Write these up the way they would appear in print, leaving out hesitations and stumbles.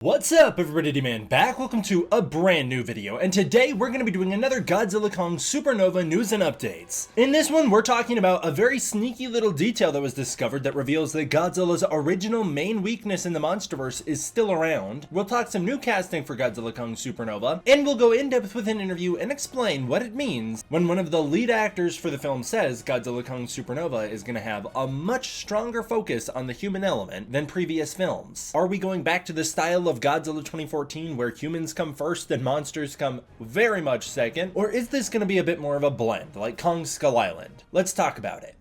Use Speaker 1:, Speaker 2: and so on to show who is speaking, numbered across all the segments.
Speaker 1: What's up everybody, D-Man back, welcome to a brand new video, and today we're going to be doing another Godzilla Kong Supernova news and updates. In this one we're talking about a very sneaky little detail that was discovered that reveals that Godzilla's original main weakness in the MonsterVerse is still around. We'll talk some new casting for Godzilla Kong Supernova, and we'll go in depth with an interview and explain what it means when one of the lead actors for the film says Godzilla Kong Supernova is going to have a much stronger focus on the human element than previous films. Are we going back to the style of Godzilla 2014 where humans come first and monsters come very much second? Or is this going to be a bit more of a blend, like Kong Skull Island? Let's talk about it.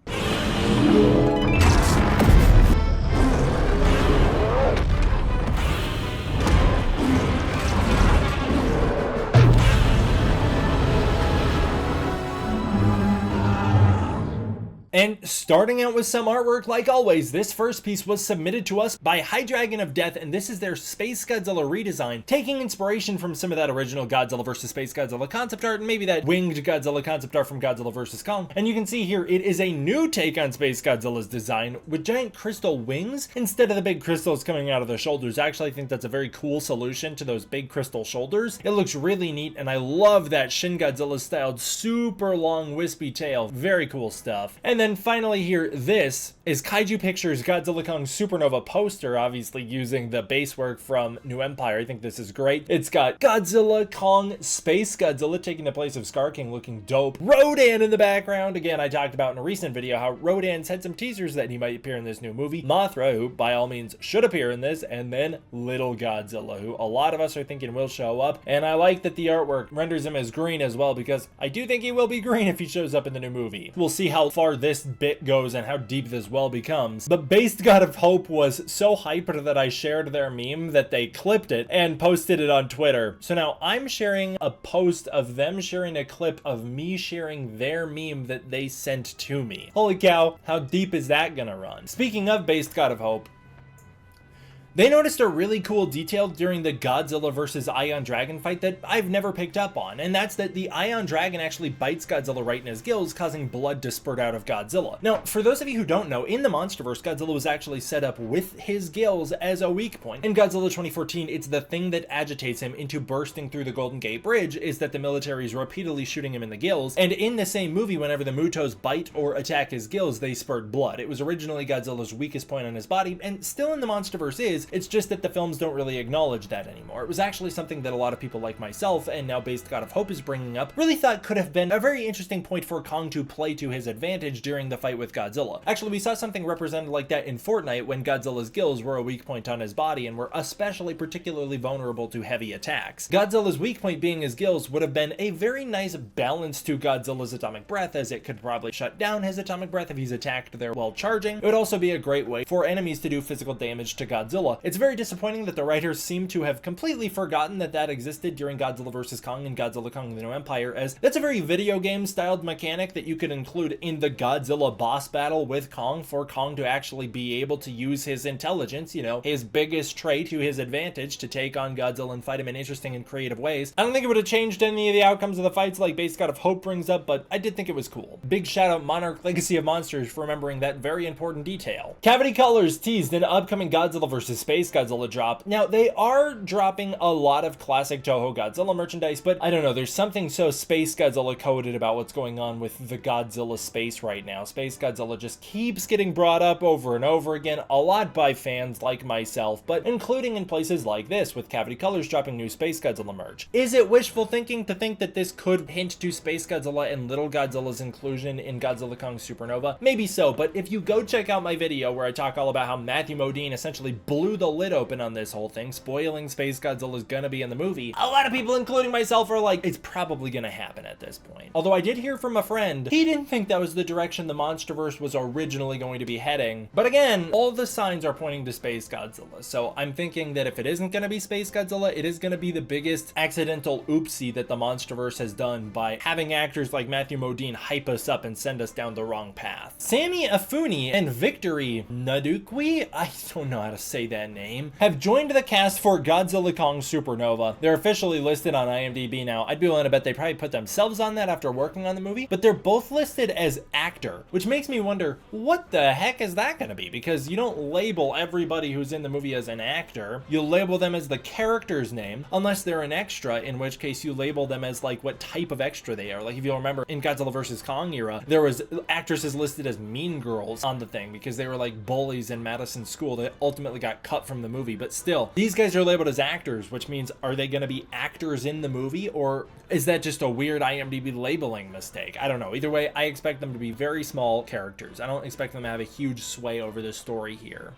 Speaker 1: And starting out with some artwork, like always, this first piece was submitted to us by High Dragon of Death, and this is their Space Godzilla redesign, taking inspiration from some of that original Godzilla vs. Space Godzilla concept art, and maybe that winged Godzilla concept art from Godzilla vs. Kong. And you can see here, it is a new take on Space Godzilla's design, with giant crystal wings instead of the big crystals coming out of the shoulders. I actually think that's a very cool solution to those big crystal shoulders. It looks really neat, and I love that Shin Godzilla styled super long wispy tail. Very cool stuff. And then finally here, this is Kaiju Pictures Godzilla Kong Supernova poster, obviously using the base work from New Empire. I think this is great. It's got Godzilla, Kong, Space Godzilla taking the place of Scar King, looking dope. Rodan in the background. Again, I talked about in a recent video how Rodan's had some teasers that he might appear in this new movie. Mothra, who by all means should appear in this, and then Little Godzilla, who a lot of us are thinking will show up. And I like that the artwork renders him as green as well, because I do think he will be green if he shows up in the new movie. We'll see how far this bit goes and how deep this well becomes. But Based God of Hope was so hyped that I shared their meme that they clipped it and posted it on Twitter. So now I'm sharing a post of them sharing a clip of me sharing their meme that they sent to me. Holy cow, how deep is that gonna run? Speaking of Based God of Hope, they noticed a really cool detail during the Godzilla vs. Ion Dragon fight that I've never picked up on, and that's that the Ion Dragon actually bites Godzilla right in his gills, causing blood to spurt out of Godzilla. Now, for those of you who don't know, in the MonsterVerse, Godzilla was actually set up with his gills as a weak point. In Godzilla 2014, it's the thing that agitates him into bursting through the Golden Gate Bridge is that the military is repeatedly shooting him in the gills, and in the same movie, whenever the Mutos bite or attack his gills, they spurt blood. It was originally Godzilla's weakest point on his body, and still in the MonsterVerse is. It's just that the films don't really acknowledge that anymore. It was actually something that a lot of people like myself, and now Based God of Hope is bringing up, really thought could have been a very interesting point for Kong to play to his advantage during the fight with Godzilla. Actually, we saw something represented like that in Fortnite when Godzilla's gills were a weak point on his body and were especially particularly vulnerable to heavy attacks. Godzilla's weak point being his gills would have been a very nice balance to Godzilla's atomic breath, as it could probably shut down his atomic breath if he's attacked there while charging. It would also be a great way for enemies to do physical damage to Godzilla. It's very disappointing that the writers seem to have completely forgotten that that existed during Godzilla vs. Kong and Godzilla Kong the New Empire, as that's a very video game styled mechanic that you could include in the Godzilla boss battle with Kong for Kong to actually be able to use his intelligence, you know, his biggest trait, to his advantage to take on Godzilla and fight him in interesting and creative ways. I don't think it would have changed any of the outcomes of the fights like Based God of Hope brings up, but I did think it was cool. Big shout out Monarch Legacy of Monsters for remembering that very important detail. Cavity Colors teased an upcoming Godzilla vs. Space Godzilla drop. Now, they are dropping a lot of classic Toho Godzilla merchandise, but I don't know, there's something so Space Godzilla coded about what's going on with the Godzilla space right now. Space Godzilla just keeps getting brought up over and over again, a lot by fans like myself, but including in places like this, with Cavity Colors dropping new Space Godzilla merch. Is it wishful thinking to think that this could hint to Space Godzilla and Little Godzilla's inclusion in Godzilla Kong Supernova? Maybe so, but if you go check out my video where I talk all about how Matthew Modine essentially blew the lid open on this whole thing, spoiling Space Godzilla is gonna be in the movie, a lot of people, including myself, are like, it's probably gonna happen at this point. Although I did hear from a friend, he didn't think that was the direction the MonsterVerse was originally going to be heading. But again, all the signs are pointing to Space Godzilla, so I'm thinking that if it isn't gonna be Space Godzilla, it is gonna be the biggest accidental oopsie that the MonsterVerse has done by having actors like Matthew Modine hype us up and send us down the wrong path. Sammy Afuni and Victory Nadukwi, I don't know how to say that that name, have joined the cast for Godzilla Kong Supernova. They're officially listed on IMDb now. I'd be willing to bet they probably put themselves on that after working on the movie, but they're both listed as actor, which makes me wonder, what the heck is that going to be? Because you don't label everybody who's in the movie as an actor. You label them as the character's name, unless they're an extra, in which case you label them as like what type of extra they are. Like if you'll remember in Godzilla vs. Kong era, there was actresses listed as mean girls on the thing because they were like bullies in Madison's school that ultimately got cut from the movie. But still, these guys are labeled as actors, which means are they going to be actors in the movie, or is that just a weird IMDb labeling mistake? I don't know. Either way, I expect them to be very small characters. I don't expect them to have a huge sway over the story here.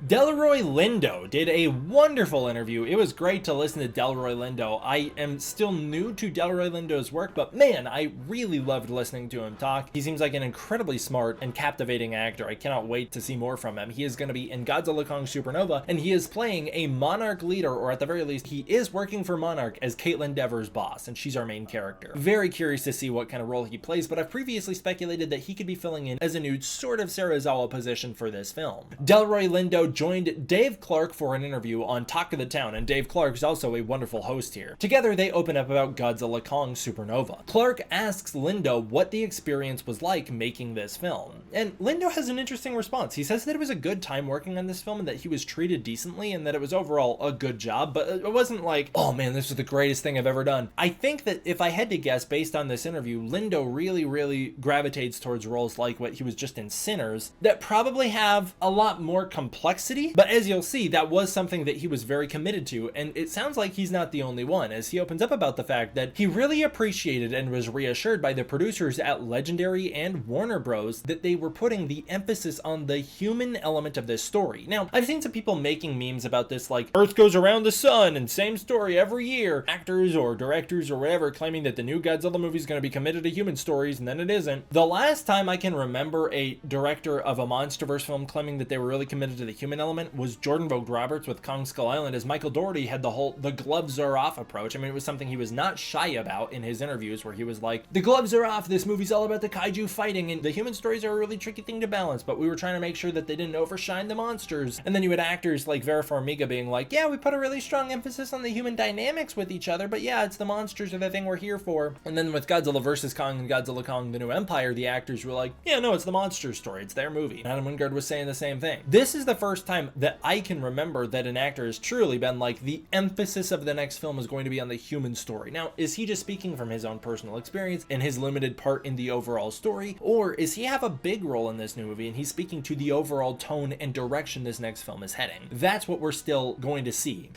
Speaker 1: Delroy Lindo did a wonderful interview. It was great to listen to Delroy Lindo. I am still new to Delroy Lindo's work, but man, I really loved listening to him talk. He seems like an incredibly smart and captivating actor. I cannot wait to see more from him. He is going to be in Godzilla Kong Supernova, and he is playing a Monarch leader, or at the very least, he is working for Monarch as Caitlin Dever's boss, and she's our main character. Very curious to see what kind of role he plays, but I've previously speculated that he could be filling in as a new sort of Serizawa position for this film. Delroy Lindo joined Dave Clark for an interview on Talk of the Town, and Dave Clark is also a wonderful host here. Together, they open up about Godzilla Kong Supernova. Clark asks Lindo what the experience was like making this film, and Lindo has an interesting response. He says that it was a good time working on this film and that he was treated decently and that it was overall a good job, but it wasn't like, oh man, this is the greatest thing I've ever done. I think that if I had to guess based on this interview, Lindo really gravitates towards roles like what he was just in Sinners that probably have a lot more complexity. But as you'll see, that was something that he was very committed to, and it sounds like he's not the only one, as he opens up about the fact that he really appreciated and was reassured by the producers at Legendary and Warner Bros. That they were putting the emphasis on the human element of this story. Now, I've seen some people making memes about this, like Earth goes around the sun and same story every year. Actors or directors or whatever claiming that the new Godzilla movie is going to be committed to human stories, and then it isn't. The last time I can remember a director of a MonsterVerse film claiming that they were really committed to the human element was Jordan Vogt-Roberts with Kong Skull Island, as Michael Dougherty had the gloves are off approach. I mean, it was something he was not shy about in his interviews, where he was like, the gloves are off, this movie's all about the kaiju fighting, and the human stories are a really tricky thing to balance, but we were trying to make sure that they didn't overshine the monsters. And then you had actors like Vera Farmiga being like, yeah, we put a really strong emphasis on the human dynamics with each other, but yeah, it's the monsters are the thing we're here for. And then with Godzilla vs. Kong and Godzilla Kong The New Empire, the actors were like, yeah, no, it's the monster story, it's their movie. And Adam Wingard was saying the same thing. This is the first time that I can remember that an actor has truly been like, the emphasis of the next film is going to be on the human story. Now, is he just speaking from his own personal experience and his limited part in the overall story, or is he have a big role in this new movie and he's speaking to the overall tone and direction this next film is heading? That's what we're still going to see.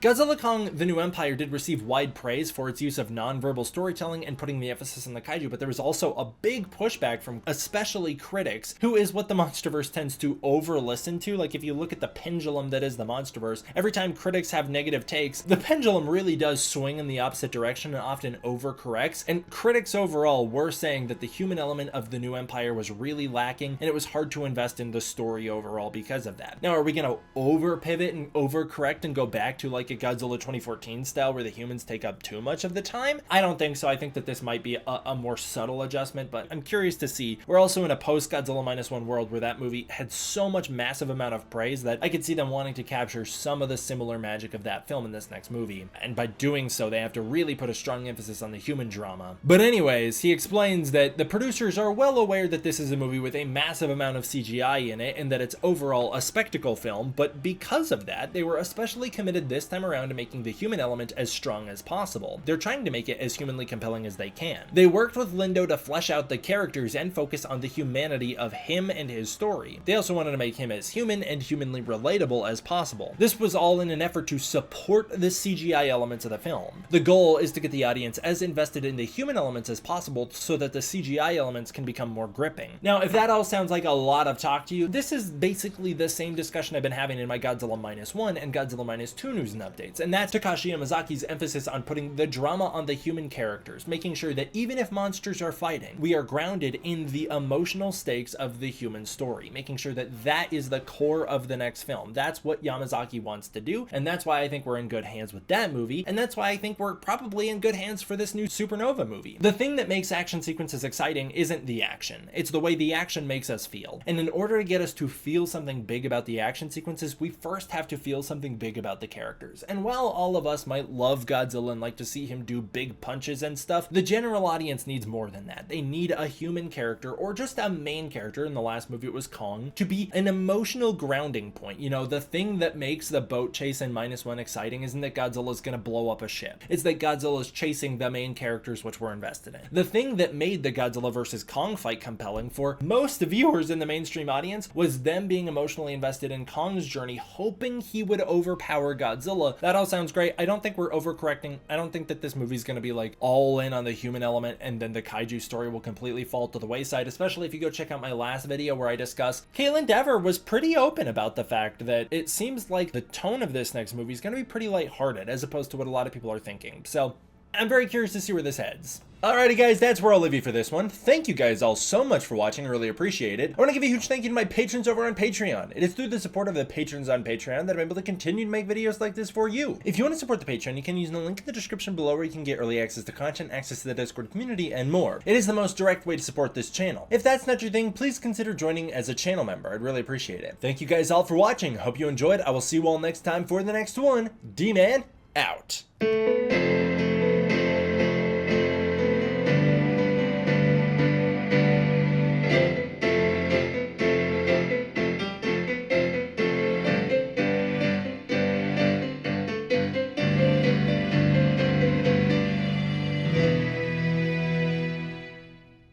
Speaker 1: Godzilla Kong The New Empire did receive wide praise for its use of non-verbal storytelling and putting the emphasis on the kaiju, but there was also a big pushback from especially critics, who is what the MonsterVerse tends to over-listen to. Like, if you look at the pendulum that is the MonsterVerse, every time critics have negative takes, the pendulum really does swing in the opposite direction and often overcorrects, and critics overall were saying that the human element of The New Empire was really lacking, and it was hard to invest in the story overall because of that. Now, are we gonna over-pivot and overcorrect and go back to like a Godzilla 2014 style where the humans take up too much of the time? I don't think so. I think that this might be a more subtle adjustment, but I'm curious to see. We're also in a post-Godzilla -1 world where that movie had so much massive amount of praise that I could see them wanting to capture some of the similar magic of that film in this next movie. And by doing so, they have to really put a strong emphasis on the human drama. But anyways, he explains that the producers are well aware that this is a movie with a massive amount of CGI in it and that it's overall a spectacle film, but because of that, they were especially committed this time around to making the human element as strong as possible. They're trying to make it as humanly compelling as they can. They worked with Lindo to flesh out the characters and focus on the humanity of him and his story. They also wanted to make him as human and humanly relatable as possible. This was all in an effort to support the CGI elements of the film. The goal is to get the audience as invested in the human elements as possible so that the CGI elements can become more gripping. Now, if that all sounds like a lot of talk to you, this is basically the same discussion I've been having in my Godzilla -1 and Godzilla -2 news and updates. updates, and that's Takashi Yamazaki's emphasis on putting the drama on the human characters, making sure that even if monsters are fighting, we are grounded in the emotional stakes of the human story, making sure that that is the core of the next film. That's what Yamazaki wants to do, and that's why I think we're in good hands with that movie, and that's why I think we're probably in good hands for this new Supernova movie. The thing that makes action sequences exciting isn't the action, it's the way the action makes us feel. And in order to get us to feel something big about the action sequences, we first have to feel something big about the characters. And while all of us might love Godzilla and like to see him do big punches and stuff, the general audience needs more than that. They need a human character, or just a main character, in the last movie it was Kong, to be an emotional grounding point. You know, the thing that makes the boat chase in -1 exciting isn't that Godzilla's gonna blow up a ship. It's that Godzilla's chasing the main characters which we're invested in. The thing that made the Godzilla versus Kong fight compelling for most viewers in the mainstream audience was them being emotionally invested in Kong's journey, hoping he would overpower Godzilla. That all sounds great. I don't think we're overcorrecting. I don't think that this movie's gonna be like all in on the human element and then the kaiju story will completely fall to the wayside, especially if you go check out my last video where I discussed Caitlin Dever was pretty open about the fact that it seems like the tone of this next movie is going to be pretty lighthearted as opposed to what a lot of people are thinking. So I'm very curious to see where this heads. Alrighty guys, that's where I'll leave you for this one. Thank you guys all so much for watching, I really appreciate it. I want to give a huge thank you to my patrons over on Patreon. It is through the support of the patrons on Patreon that I'm able to continue to make videos like this for you. If you want to support the Patreon, you can use the link in the description below where you can get early access to content, access to the Discord community, and more. It is the most direct way to support this channel. If that's not your thing, please consider joining as a channel member. I'd really appreciate it. Thank you guys all for watching. Hope you enjoyed. I will see you all next time for the next one. D-Man, out.